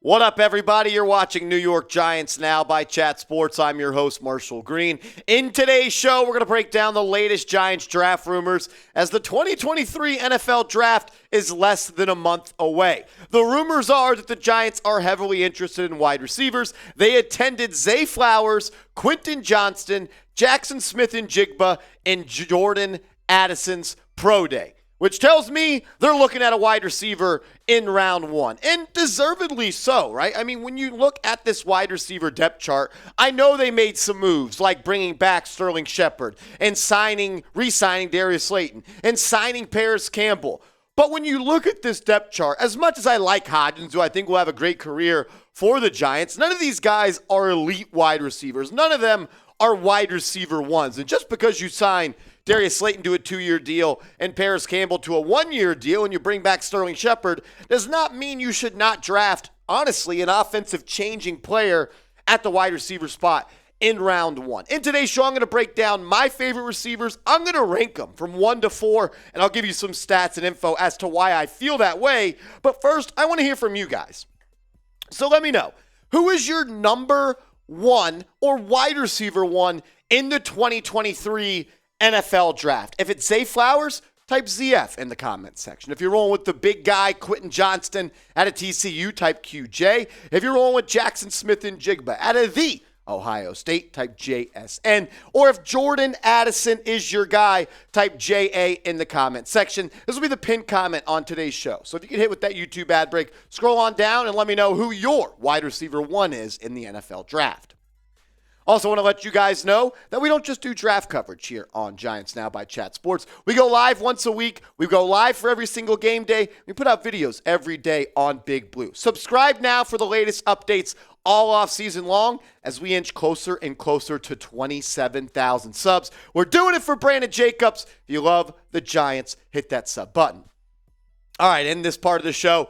What up, everybody? You're watching New York Giants Now by Chat Sports. I'm your host, Marshall Green. In today's show, we're going to break down the latest Giants draft rumors as the 2023 NFL Draft is less than a month away. The rumors are that the Giants are heavily interested in wide receivers. They attended Zay Flowers, Quentin Johnston, Jaxon Smith-Njigba, and Jordan Addison's pro day, which tells me they're looking at a wide receiver in round one. And deservedly so, right? I mean, when you look at this wide receiver depth chart, I know they made some moves like bringing back Sterling Shepard and re-signing Darius Slayton and signing Paris Campbell. But when you look at this depth chart, as much as I like Hodgins, who I think will have a great career for the Giants, none of these guys are elite wide receivers. None of them are wide receiver ones. And just because you sign Darius Slayton to a 2-year deal and Paris Campbell to a 1-year deal and you bring back Sterling Shepard does not mean you should not draft, honestly, an offensive changing player at the wide receiver spot in round one. In today's show, I'm going to break down my favorite receivers. I'm going to rank them from 1 to 4, and I'll give you some stats and info as to why I feel that way. But first, I want to hear from you guys. So let me know, who is your number one or wide receiver one in the 2023 NFL Draft? If it's Zay Flowers, type ZF in the comments section. If you're rolling with the big guy, Quentin Johnston out of TCU, type QJ. If you're rolling with Jaxon Smith-Njigba out of the Ohio State, type JSN. Or if Jordan Addison is your guy, type JA in the comment section. This will be the pinned comment on today's show. So if you can hit with that YouTube ad break, scroll on down and let me know who your wide receiver one is in the NFL Draft. Also want to let you guys know that we don't just do draft coverage here on Giants Now by Chat Sports. We go live once a week. We go live for every single game day. We put out videos every day on Big Blue. Subscribe now for the latest updates all off season long as we inch closer and closer to 27,000 subs. We're doing it for Brandon Jacobs. If you love the Giants, hit that sub button. All right, in this part of the show,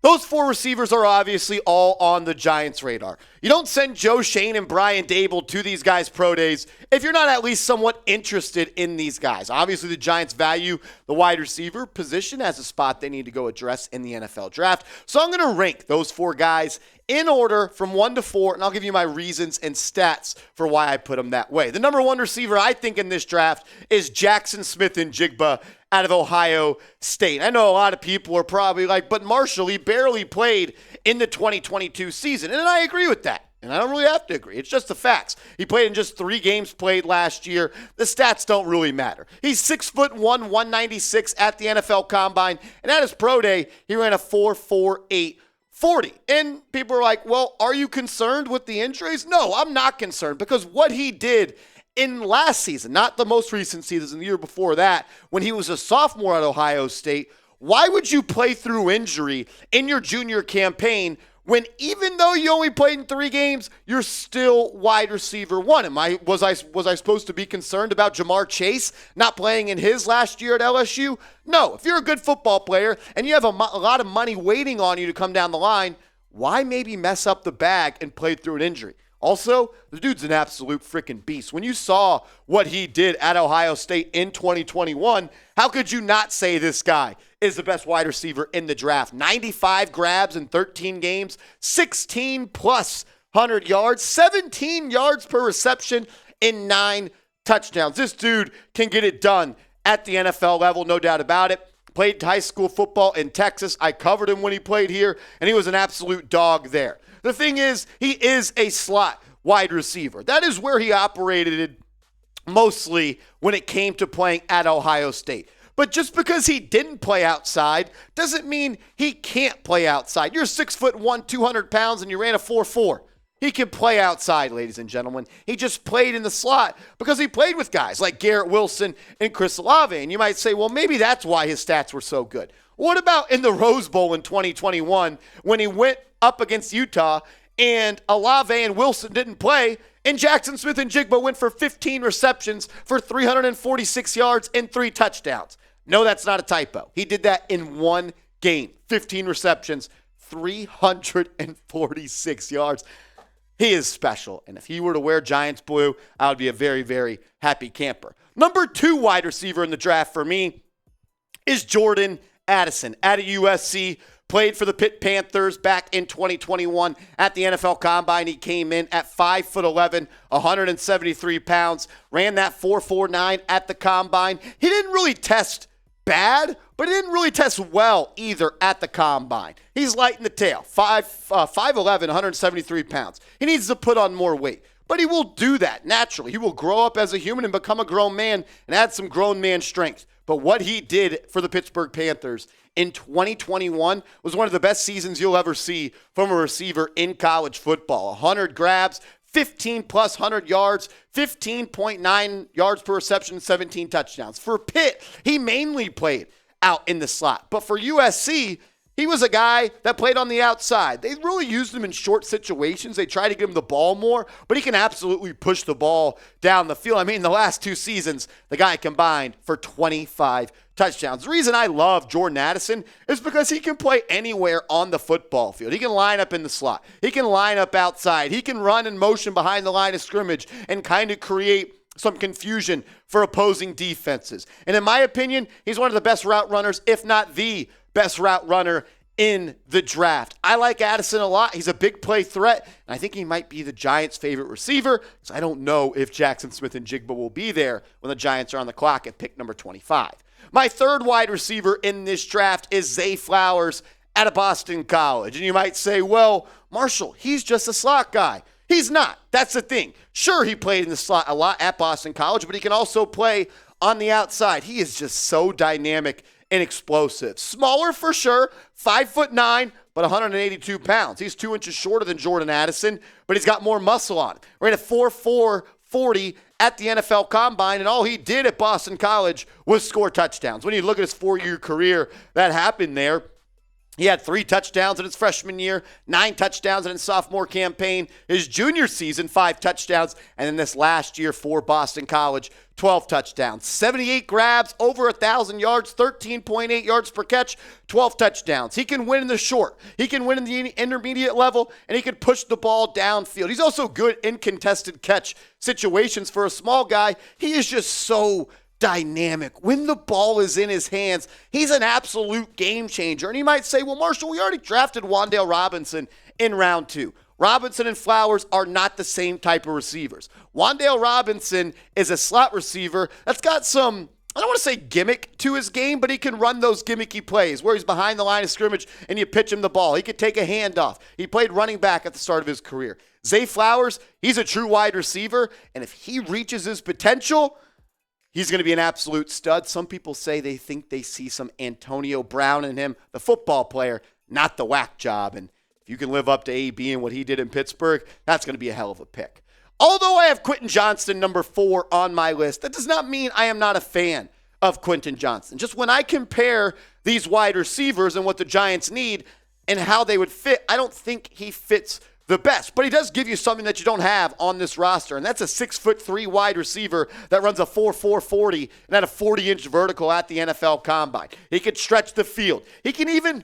those 4 receivers are obviously all on the Giants' radar. You don't send Schoen and Brian Daboll to these guys' pro days if you're not at least somewhat interested in these guys. Obviously, the Giants value the wide receiver position as a spot they need to go address in the NFL Draft. So I'm going to rank those 4 guys in order from 1 to 4, and I'll give you my reasons and stats for why I put them that way. The number 1 receiver I think in this draft is Jaxon Smith-Njigba out of Ohio State. I know a lot of people are probably like, but Marshall, he barely played in the 2022 season. And I agree with that. And I don't really have to agree. It's just the facts. He played in just 3 games played last year. The stats don't really matter. He's 6'1", 196 at the NFL Combine. And at his pro day, he ran a 4.48 40. And people are like, well, are you concerned with the injuries? No, I'm not concerned because what he did in last season, not the most recent season, the year before that, when he was a sophomore at Ohio State, why would you play through injury in your junior campaign when even though you only played in 3 games, you're still wide receiver one? Was I supposed to be concerned about Jamar Chase not playing in his last year at LSU? No. If you're a good football player and you have a lot of money waiting on you to come down the line, why maybe mess up the bag and play through an injury? Also, the dude's an absolute freaking beast. When you saw what he did at Ohio State in 2021, how could you not say this guy is the best wide receiver in the draft? 95 grabs in 13 games, 16 plus 100 yards, 17 yards per reception, and 9 touchdowns. This dude can get it done at the NFL level, no doubt about it. Played high school football in Texas. I covered him when he played here, and he was an absolute dog there. The thing is, he is a slot wide receiver. That is where he operated mostly when it came to playing at Ohio State. But just because he didn't play outside doesn't mean he can't play outside. You're 6'1", 200 pounds, and you ran a 4.4. He can play outside, ladies and gentlemen. He just played in the slot because he played with guys like Garrett Wilson and Chris Olave. And you might say, well, maybe that's why his stats were so good. What about in the Rose Bowl in 2021 when he went up against Utah and Olave and Wilson didn't play and Jaxon Smith-Njigba went for 15 receptions for 346 yards and 3 touchdowns? No, that's not a typo. He did that in 1 game. 15 receptions, 346 yards. He is special, and if he were to wear Giants blue, I would be a very, very happy camper. Number 2 wide receiver in the draft for me is Jordan Addison out of USC. played for the Pitt Panthers back in 2021 at the NFL Combine. He came in at 5'11", 173 pounds, ran that 4.49 at the Combine. He didn't really test bad, but he didn't really test well either at the Combine. He's light in the tail, 5'11", 173 pounds. He needs to put on more weight, but he will do that naturally. He will grow up as a human and become a grown man and add some grown man strength. But what he did for the Pittsburgh Panthers in 2021 was one of the best seasons you'll ever see from a receiver in college football. 100 grabs, 15 plus 100 yards, 15.9 yards per reception, 17 touchdowns. For Pitt, he mainly played out in the slot. But for USC, he was a guy that played on the outside. They really used him in short situations. They tried to give him the ball more, but he can absolutely push the ball down the field. I mean, the last 2 seasons, the guy combined for 25 touchdowns. The reason I love Jordan Addison is because he can play anywhere on the football field. He can line up in the slot. He can line up outside. He can run in motion behind the line of scrimmage and kind of create some confusion for opposing defenses. And in my opinion, he's one of the best route runners, if not the best route runner in the draft. I like Addison a lot. He's a big play threat, and I think he might be the Giants' favorite receiver, because I don't know if Jaxon Smith-Njigba will be there when the Giants are on the clock at pick number 25. My third wide receiver in this draft is Zay Flowers out of Boston College. And you might say, well, Marshall, he's just a slot guy. He's not. That's the thing. Sure, he played in the slot a lot at Boston College, but he can also play on the outside. He is just so dynamic and explosive. Smaller for sure, 5'9", but 182 pounds. He's 2 inches shorter than Jordan Addison, but he's got more muscle on him. Ran a 4.4 40 at the NFL Combine, and all he did at Boston College was score touchdowns. When you look at his 4-year career, that happened there. He had 3 touchdowns in his freshman year, 9 touchdowns in his sophomore campaign. His junior season, 5 touchdowns. And then this last year for Boston College, 12 touchdowns. 78 grabs, over 1,000 yards, 13.8 yards per catch, 12 touchdowns. He can win in the short. He can win in the intermediate level, and he can push the ball downfield. He's also good in contested catch situations for a small guy. He is just so dynamic. When the ball is in his hands, he's an absolute game changer. And you might say, well, Marshall, we already drafted Wan'Dale Robinson in round 2. Robinson and Flowers are not the same type of receivers. Wan'Dale Robinson is a slot receiver that's got some, I don't want to say gimmick to his game, but he can run those gimmicky plays where he's behind the line of scrimmage and you pitch him the ball. He could take a handoff. He played running back at the start of his career. Zay Flowers, he's a true wide receiver, and if he reaches his potential, he's going to be an absolute stud. Some people say they think they see some Antonio Brown in him, the football player, not the whack job. And if you can live up to AB and what he did in Pittsburgh, that's going to be a hell of a pick. Although I have Quentin Johnston number 4 on my list, that does not mean I am not a fan of Quentin Johnston. Just when I compare these wide receivers and what the Giants need and how they would fit, I don't think he fits the best, but he does give you something that you don't have on this roster, and that's a 6'3" wide receiver that runs a 4.4 40 and at a 40-inch vertical at the NFL Combine. He can stretch the field. He can even,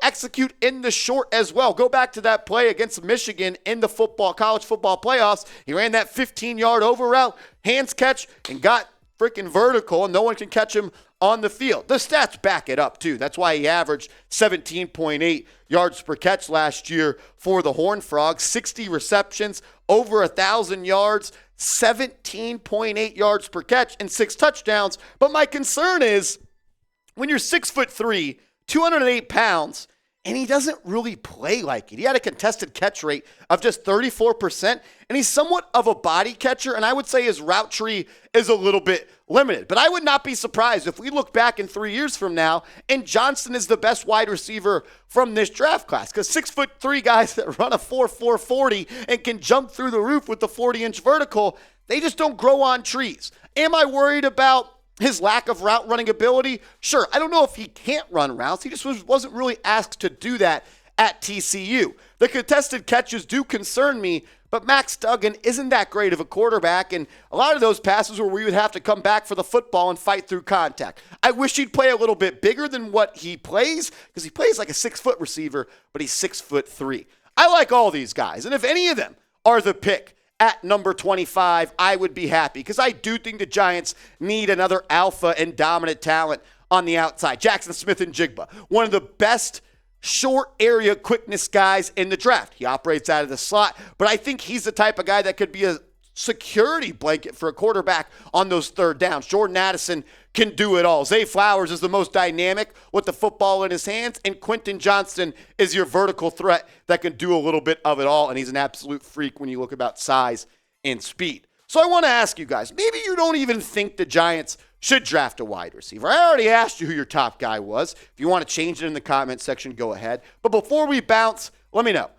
execute in the short as well. Go back to that play against Michigan in the college football playoffs. He ran that 15-yard over route, hands catch, and got freaking vertical, and no one can catch him on the field. The stats back it up, too. That's why he averaged 17.8 yards per catch last year for the Horned Frogs, 60 receptions, over 1,000 yards, 17.8 yards per catch, and 6 touchdowns. But my concern is when you're 6'3", 208 pounds, and he doesn't really play like it. He had a contested catch rate of just 34%, and he's somewhat of a body catcher, and I would say his route tree is a little bit limited. But I would not be surprised if we look back in 3 years from now, and Johnston is the best wide receiver from this draft class, because 6'3" guys that run a 4.4 40 and can jump through the roof with the 40-inch vertical, they just don't grow on trees. Am I worried about his lack of route running ability? Sure. I don't know if he can't run routes. He just wasn't really asked to do that at TCU. The contested catches do concern me, but Max Duggan isn't that great of a quarterback, and a lot of those passes where we would have to come back for the football and fight through contact. I wish he'd play a little bit bigger than what he plays, because he plays like a 6-foot receiver, but he's 6'3". I like all these guys, and if any of them are the pick at number 25, I would be happy, because I do think the Giants need another alpha and dominant talent on the outside. Jaxon Smith-Njigba, one of the best short area quickness guys in the draft. He operates out of the slot, but I think he's the type of guy that could be a security blanket for a quarterback on those third downs. Jordan Addison can do it all. Zay Flowers is the most dynamic with the football in his hands, and Quentin Johnston is your vertical threat that can do a little bit of it all, and he's an absolute freak when you look about size and speed. So I want to ask you guys, maybe you don't even think the Giants should draft a wide receiver. I already asked you who your top guy was. If you want to change it in the comment section, go ahead. But before we bounce, let me know.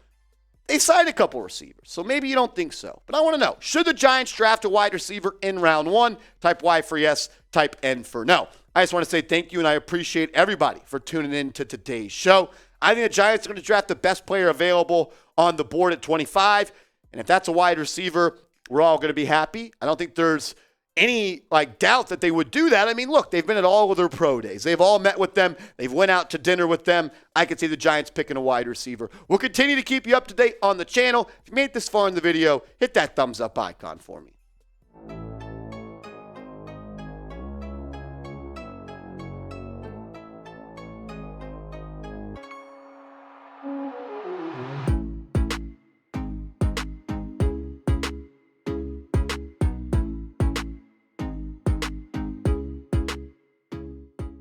They signed a couple receivers, so maybe you don't think so. But I want to know, should the Giants draft a wide receiver in round 1? Type Y for yes, type N for no. I just want to say thank you, and I appreciate everybody for tuning in to today's show. I think the Giants are going to draft the best player available on the board at 25. And if that's a wide receiver, we're all going to be happy. I don't think there's any doubt that they would do that. I mean, look, they've been at all of their pro days. They've all met with them. They've went out to dinner with them. I could see the Giants picking a wide receiver. We'll continue to keep you up to date on the channel. If you made it this far in the video, hit that thumbs up icon for me.